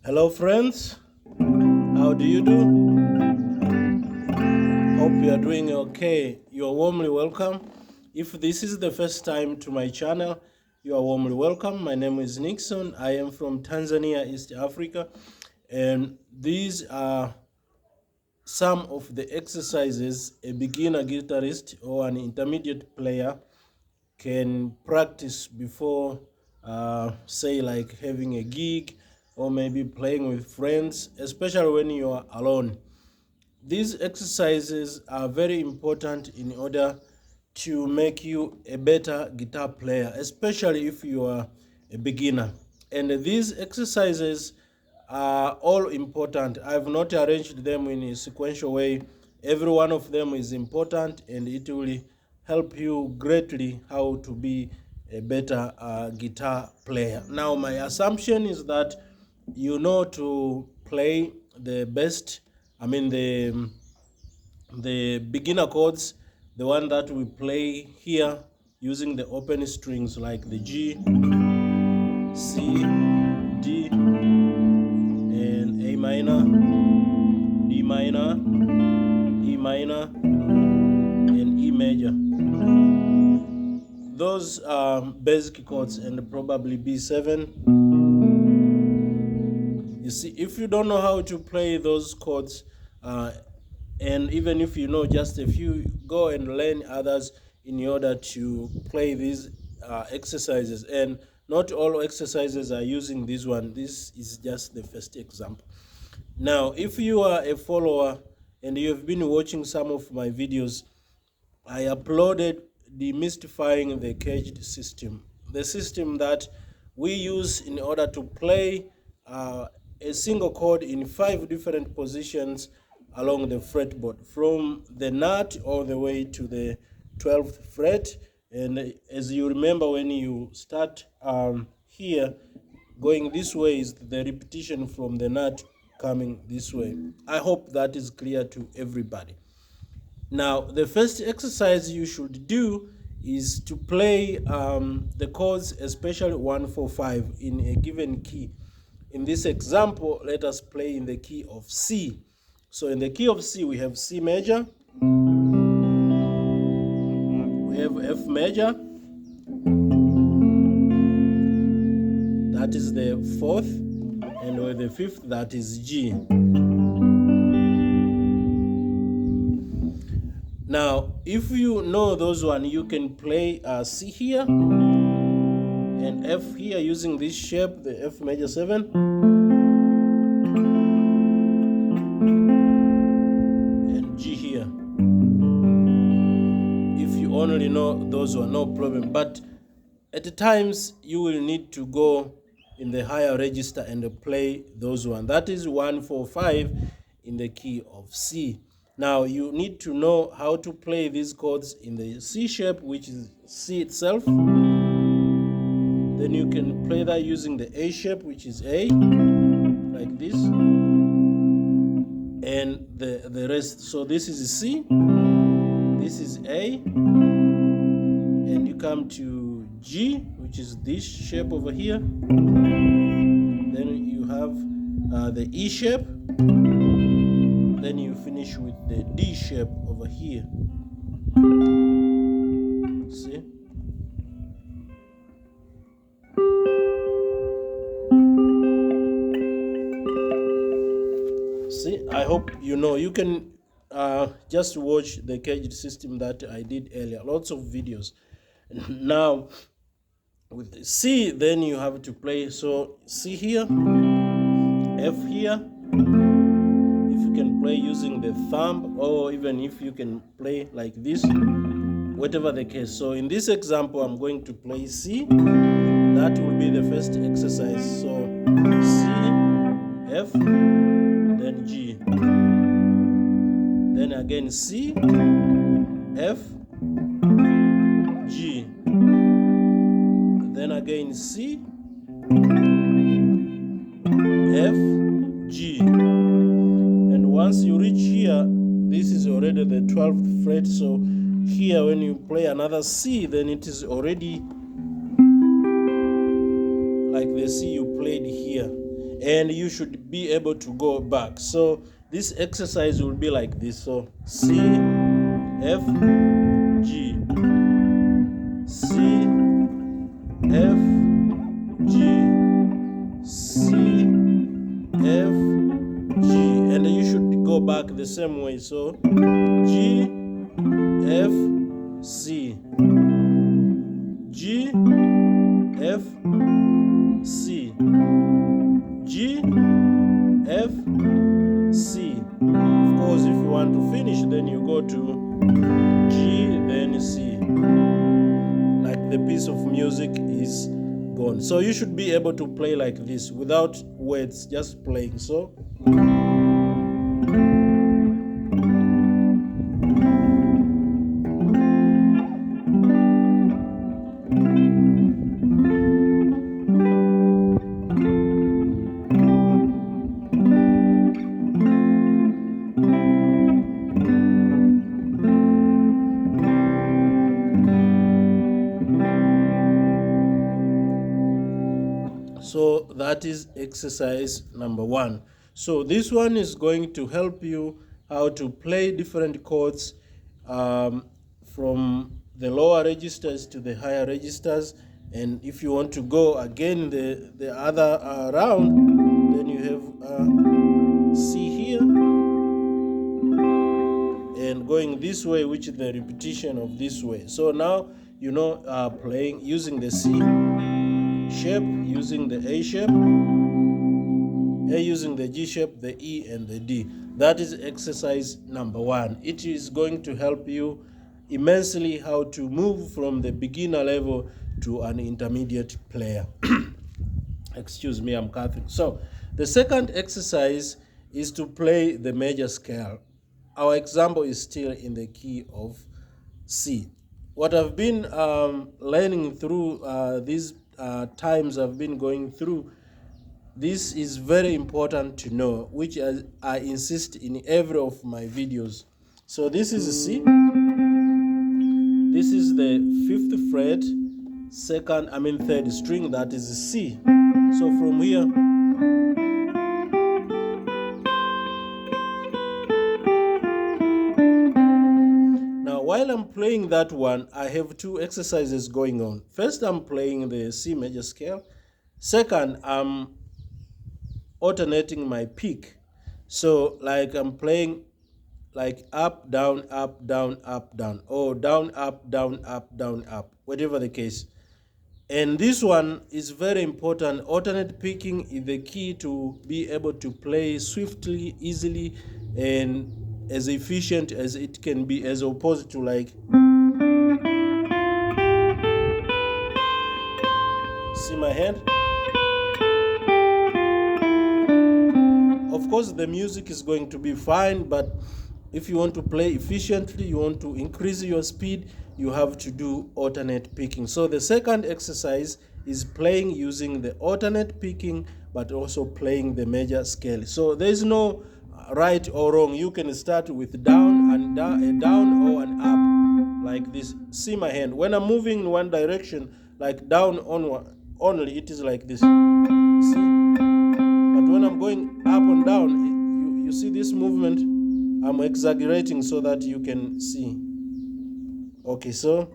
Hello friends, how do you do? Hope you are doing okay. You are warmly welcome. If this is the first time to my channel, you are warmly welcome. My name is Nickson. I am from Tanzania, East Africa, and these are some of the exercises a beginner guitarist or an intermediate player can practice before say like having a gig or maybe playing with friends, especially when you are alone. These exercises are very important in order to make you a better guitar player, especially if you are a beginner. And these exercises are all important. I've not arranged them in a sequential way. Every one of them is important and it will help you greatly how to be a better guitar player. Now, my assumption is that you know to play the best, the beginner chords, the one that we play here using the open strings like the G, C, D, and A minor, D minor, E minor, and E major. Those are basic chords, and probably B7. You see, if you don't know how to play those chords, and even if you know just a few, go and learn others in order to play these exercises. And not all exercises are using this one. This is just the first example. Now, if you are a follower and you have been watching some of my videos, I uploaded demystifying the caged system, the system that we use in order to play a single chord in 5 different positions along the fretboard, from the nut all the way to the 12th fret. And as you remember, when you start here, going this way is the repetition from the nut coming this way. I hope that is clear to everybody. Now, the first exercise you should do is to play the chords, especially 1, 4, 5 in a given key. In this example, let us play in the key of C. So in the key of C, we have C major, we have F major, that is the 4th, and with the 5th, that is G. Now, if you know those one, you can play C here and F here using this shape, the F major 7, and G here. If you only know those one, no problem. But at times, you will need to go in the higher register and play those one. That is 1, 4, 5 in the key of C. Now, you need to know how to play these chords in the C shape, which is C itself. Then you can play that using the A shape, which is A, like this. And the rest. So this is C, this is A, and you come to G, which is this shape over here. Then you have the E shape. Then you finish with the D shape over here. See? See, I hope you know. You can just watch the caged system that I did earlier. Lots of videos. Now, with C, then you have to play. So C here, F here. Can play using the thumb, or even if you can play like this, whatever the case. So in this example, I'm going to play C. That will be the first exercise. So C, F, then G, then again C, F, G, then again C, F, G. Once you reach here, this is already the 12th fret. So here, when you play another C, then it is already like the C you played here. and you should be able to go back. So this exercise will be like this. So C, F, G, C, F, G, C, F, G, and you should go back the same way. So G, F, C, G, F, C, G, F, C. Of course, if you want to finish, then you go to G, then C. Like the piece of music is gone. So you should be able to play like this without words, just playing. So So that is exercise number 1. So this one is going to help you how to play different chords from the lower registers to the higher registers. And if you want to go again the other round, then you have C here, and going this way, which is the repetition of this way. So now you know playing using the C shape, using the A shape, A using the G shape, the E and the D. That is exercise number 1. It is going to help you immensely how to move from the beginner level to an intermediate player. Excuse me, I'm coughing. So the second exercise is to play the major scale. Our example is still in the key of C. What I've been learning through these times I've been going through, this is very important to know, which I insist in every of my videos. So this is a C. This is the 5th fret, third string, that is a C. So from here, now while I'm playing that one, I have 2 exercises going on. First, I'm playing the C major scale. Second, I'm alternating my pick. So like I'm playing like up, down, up, down, up, down, or down, up, down, up, down, up, whatever the case. And this one is very important. Alternate picking is the key to be able to play swiftly, easily, and as efficient as it can be, as opposed to like see my hand. Of course, the music is going to be fine, but if you want to play efficiently, you want to increase your speed, you have to do alternate picking. So the second exercise is playing using the alternate picking, but also playing the major scale. So there is no right or wrong. You can start with down and down, a down or an up, like this. See my hand. When I'm moving in one direction, like down onward, only it is like this. See? But when I'm going up and down, you see this movement. I'm exaggerating so that you can see. Okay, so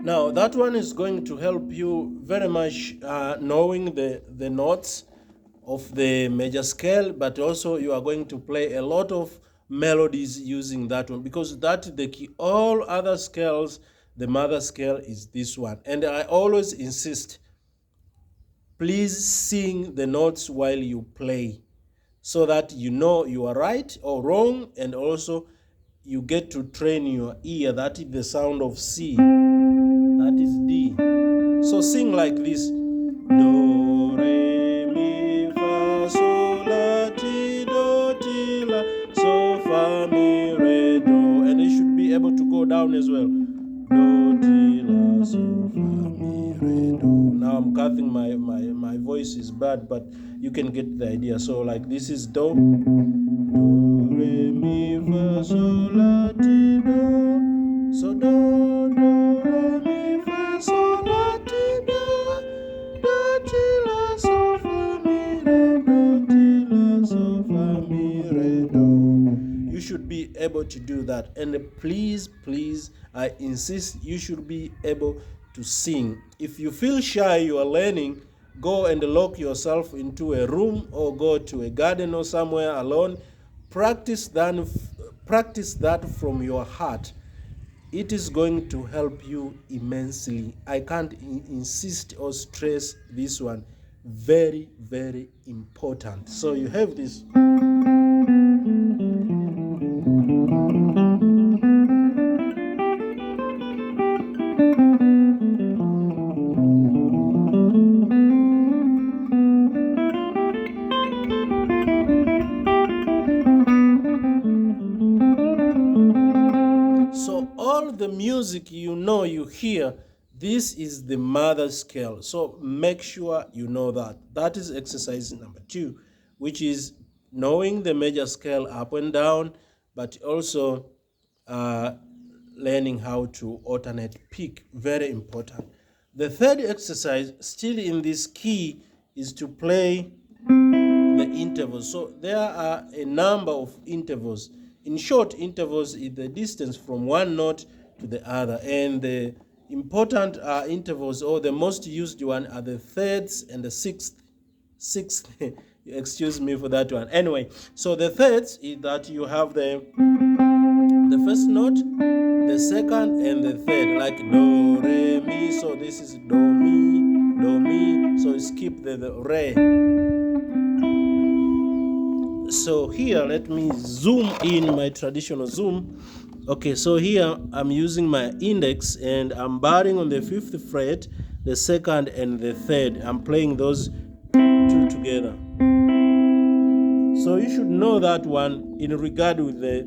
now that one is going to help you very much knowing the notes of the major scale, but also you are going to play a lot of melodies using that one, because that's the key. All other scales, the mother scale is this one. And I always insist, please sing the notes while you play, so that you know you are right or wrong, and also you get to train your ear. That is the sound of C, that is D. So sing like this: do, re, mi, fa, sol, la, ti, do, ti, la, so, fa, mi, re, do. And you should be able to go down as well. Do, ti, la, so, fa, cathing my voice is bad, but you can get the idea. So like this is do, re, mi, fa, sol, la, ti, do. So do, re, mi, fa, sol, la, ti, do, ti, la, so, fa, mi, re, do, ti, la, so, fa, mi, re, do. You should be able to do that. And please, I insist, you should be able to sing. If you feel shy, you are learning, go and lock yourself into a room or go to a garden or somewhere alone. Practice that from your heart. It is going to help you immensely. I can't insist or stress this one. Very, very important. So you have this. The music you hear, this is the mother scale. So make sure you know that. That is exercise number 2, which is knowing the major scale up and down, but also learning how to alternate pick. Very important. The third exercise, still in this key, is to play the intervals. So there are a number of intervals. In short, intervals is the distance from one note to the other, and the important intervals, or the most used one, are the thirds and the sixth. Excuse me for that one. Anyway, so the thirds is that you have the first note, the second, and the third, like do, re, mi. So this is do, mi. So skip the re. So here, let me zoom in my traditional zoom. Okay, so here I'm using my index and I'm barring on the 5th fret, the 2nd and the 3rd. I'm playing those 2 together. So you should know that one in regard with the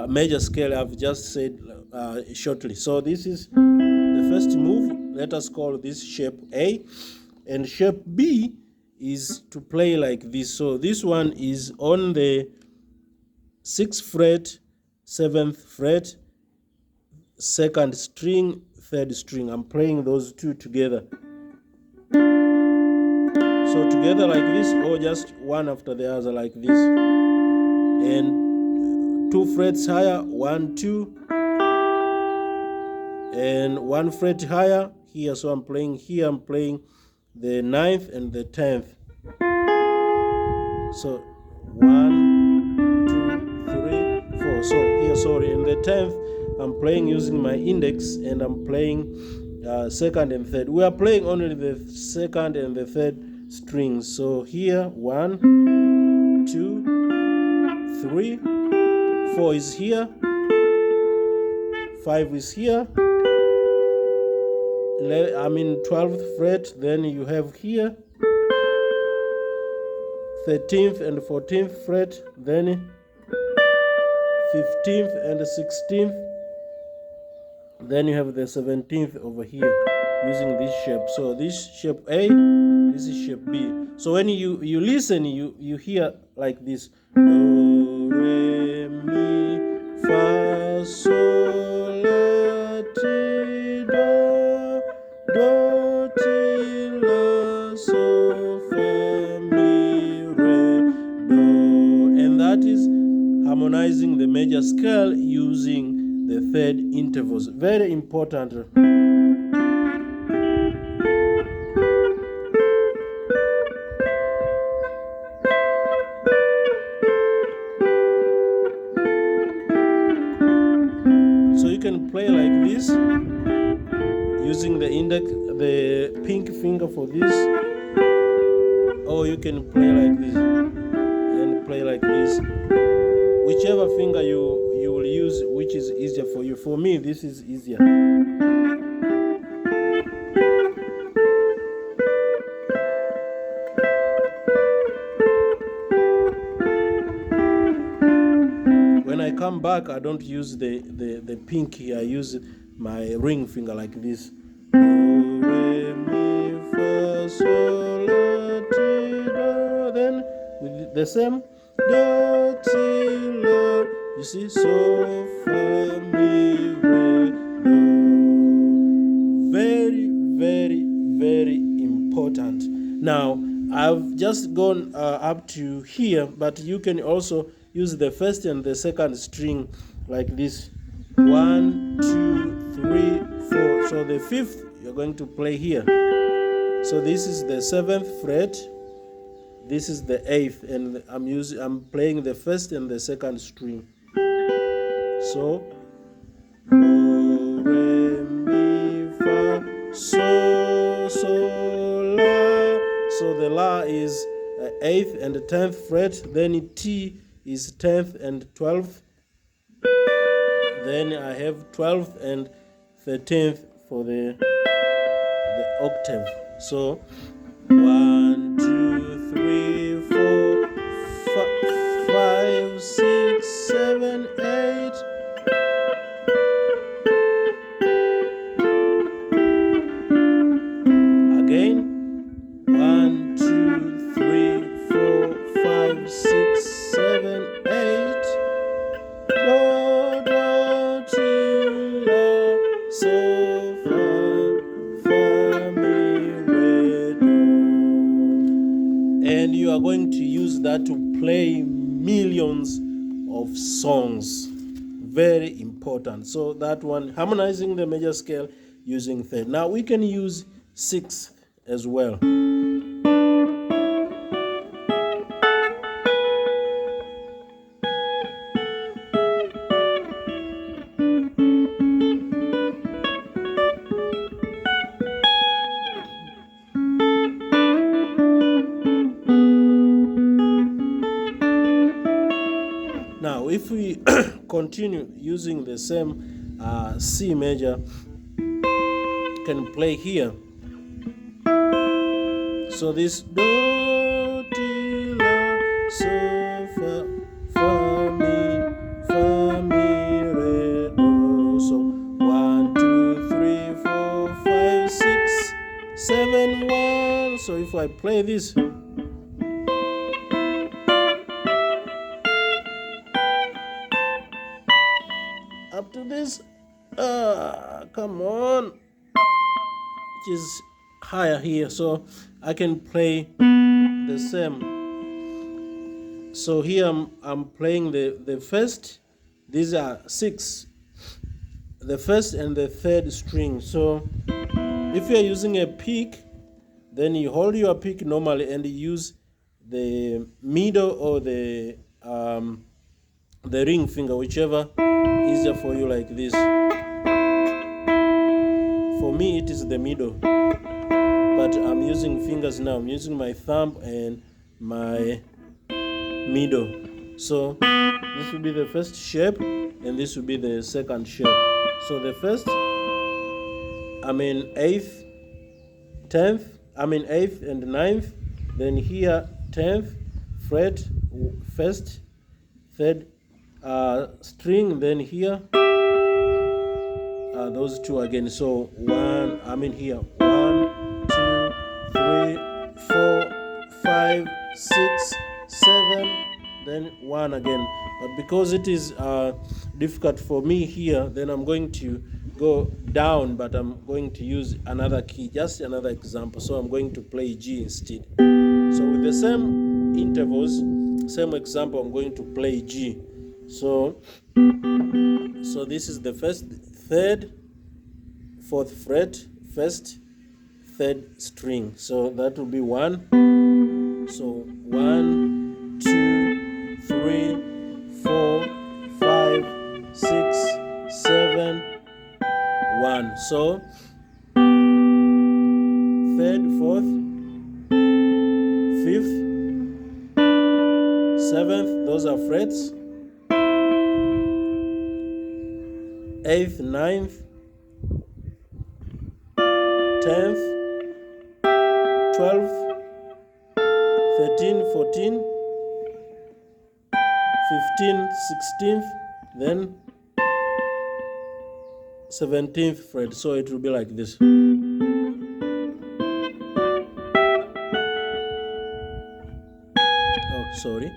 major scale I've just said shortly. So this is the first move. Let us call this shape A, and shape B is to play like this. So this one is on the 6th fret, 7th fret, 2nd string, 3rd string. I'm playing those 2 together. So together like this, or just one after the other like this. And 2 frets higher, 1, 2. And 1 fret higher here. So I'm playing here, I'm playing the 9th and the 10th. So 1, 2, 3, 4. So here, sorry, in the 10th, I'm playing using my index, and I'm playing 2nd and 3rd. We are playing only the 2nd and the 3rd strings. So here, 1, 2, 3, 4 is here, 5 is here. I'm in 12th fret. Then you have here 13th and 14th fret, then 15th and 16th, then you have the 17th over here using this shape. So this shape A, this is shape B. So when you listen, you hear like this: do, re, mi, fa, sol, la, ti, do, ti, la, so, fa, mi, re, do. And that is harmonizing the major scale using the 3rd intervals. Very important. So you can play like this using the index, the pink finger for this, or you can play like this and play like this. Whichever finger you will use, which is easier for you. For me, this is easier. When I come back, I don't use the pinky. I use my ring finger like this. Do, re, mi, fa, sol, la, ti, do. Then with the same do, ti, la. You see, so, fa, mi, re, do. Very, very, very important. Now, I've just gone up to here, but you can also use the first and the second string like this. 1, 2, 3, 4. So the fifth you're going to play here. So this is the 7th fret. This is the 8th, and I'm playing the first and the second string. So do, re, mi, fa, so, la. So the la is 8th and 10th fret. Then T is 10th and 12th. Then I have 12th and 13th for the octave. So 1, 2, 3, 4, 5, 6, 7, 8. Again, 1, 2, 3, 4, 5, 6, 7, 8. Do, do, ti, la, so, fa, mi, re, do. And you are going to use that to play millions of songs. Very important. So that one, harmonizing the major scale using third. Now we can use sixth as well. Now, if we continue using the same C major, can play here. So this do, ti, la, so, fa, mi, re, do. So 1, 2, 3, 4, 5, 6, 7, 1. So if I play this, up to this, come on, which is higher here, so I can play the same. So here I'm playing the first. These are 6, the first and the third string. So if you're using a pick, then you hold your pick normally and use the middle or the ring finger, whichever easier for you, like this. For me it is the middle, but I'm using fingers now. I'm using my thumb and my middle. So this will be the first shape and this will be the second shape. So the first, I mean 8th, 10th, I mean 8th and 9th, then here 10th fret, first, third string, then here those two again. So 1, I mean here 1, 2, 3, 4, 5, 6, 7, then 1 again. But because it is difficult for me here, then I'm going to go down, but I'm going to use another key, just another example. So I'm going to play G instead. So with the same intervals, same example, I'm going to play G. So this is the first, third, fourth fret, first, third string. So that will be 1. So 1, 2, 3, 4, 5, 6, 7, 1. So third, fourth, fifth, seventh, those are frets. 8th, 9th, 10th, 12th, 13, 14, 15, 16th, then 17th fret. So it will be like this. Sorry.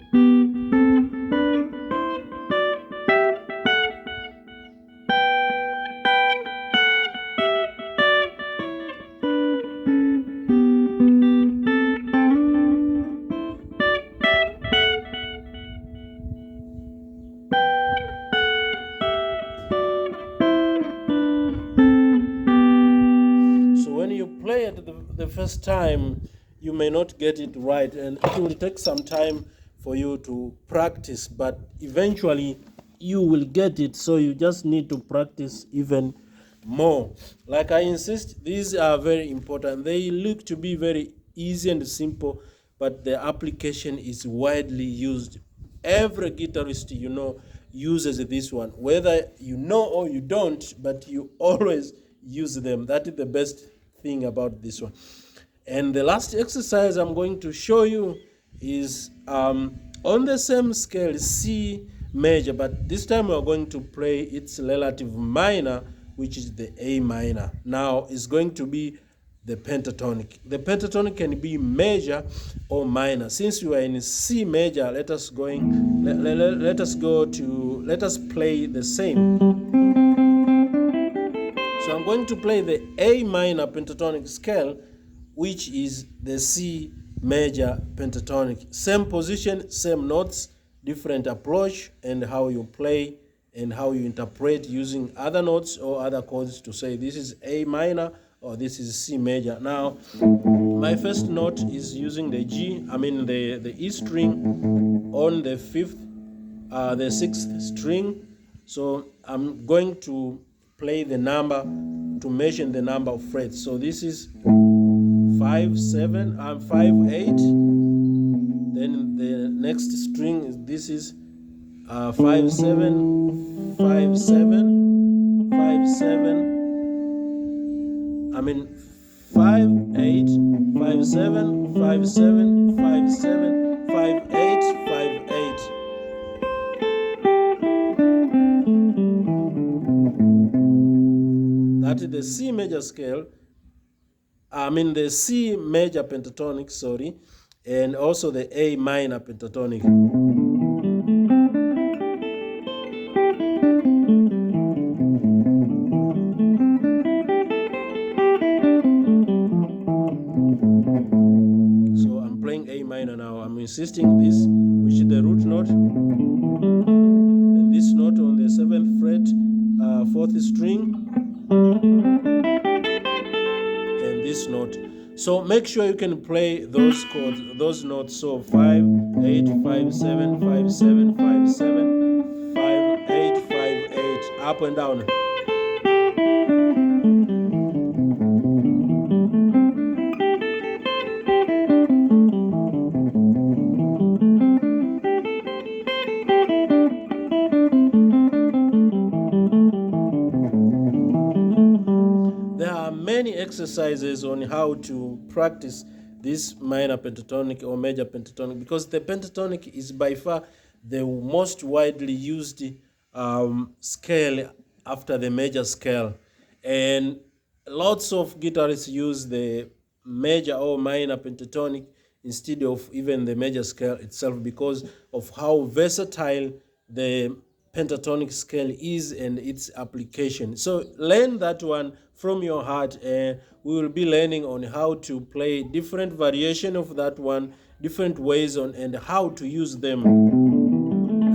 Play it the first time, you may not get it right, and it will take some time for you to practice, but eventually you will get it. So you just need to practice even more. Like I insist, these are very important. They look to be very easy and simple, but the application is widely used. Every guitarist you know uses this one, whether you know or you don't, but you always use them. That is the best thing about this one. And the last exercise I'm going to show you is on the same scale, C major, but this time we're going to play its relative minor, which is the A minor. Now it's going to be the pentatonic. The pentatonic can be major or minor. Since we are in C major, let us play the same. So I'm going to play the A minor pentatonic scale, which is the C major pentatonic. Same position, same notes, different approach, and how you play and how you interpret using other notes or other chords to say this is A minor or this is C major. Now, my first note is using the the E string on the the sixth string. So I'm going to play the number to measure the number of frets. So this is 5, 7, and 5, 8. Then the next string, this is 5, 7, 5, 7, 5, 7. 5, 8, 5, 7, 5, 7, 5, 7, 5, 8, 5, 8. That is the C major scale. The C major pentatonic, sorry, and also the A minor pentatonic. So I'm playing A minor now. I'm insisting this, which is the root note, and this note on the 7th fret, 4th string, and this note. So make sure you can play those chords, those notes. So 5, 8, 5, 7, 5, 7, 5, 7, 5, 8, 5, 8, up and down. Many exercises on how to practice this minor pentatonic or major pentatonic, because the pentatonic is by far the most widely used scale after the major scale, and lots of guitarists use the major or minor pentatonic instead of even the major scale itself because of how versatile the pentatonic scale is and its application. So learn that one from your heart, and we will be learning on how to play different variation of that one, different ways on and how to use them.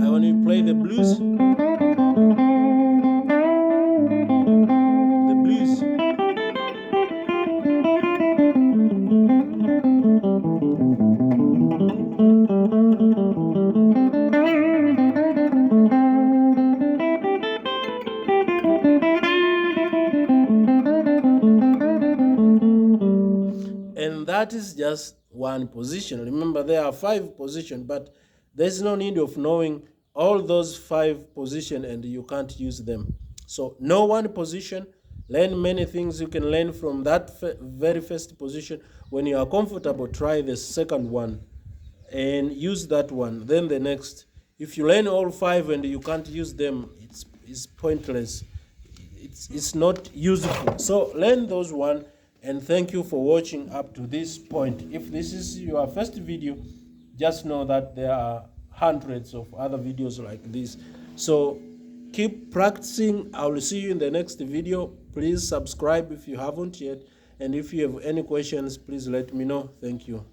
I want to play the blues. The blues. And that is just one position. Remember, there are 5 positions, but there's no need of knowing all those 5 positions and you can't use them. So know one position, learn many things you can learn from that very first position. When you are comfortable, try the second one and use that one. Then the next. If you learn all 5 and you can't use them, it's pointless. It's not useful. So learn those one. And thank you for watching up to this point. If this is your first video, just know that there are hundreds of other videos like this. So keep practicing. I will see you in the next video. Please subscribe if you haven't yet, and if you have any questions, please let me know. Thank you.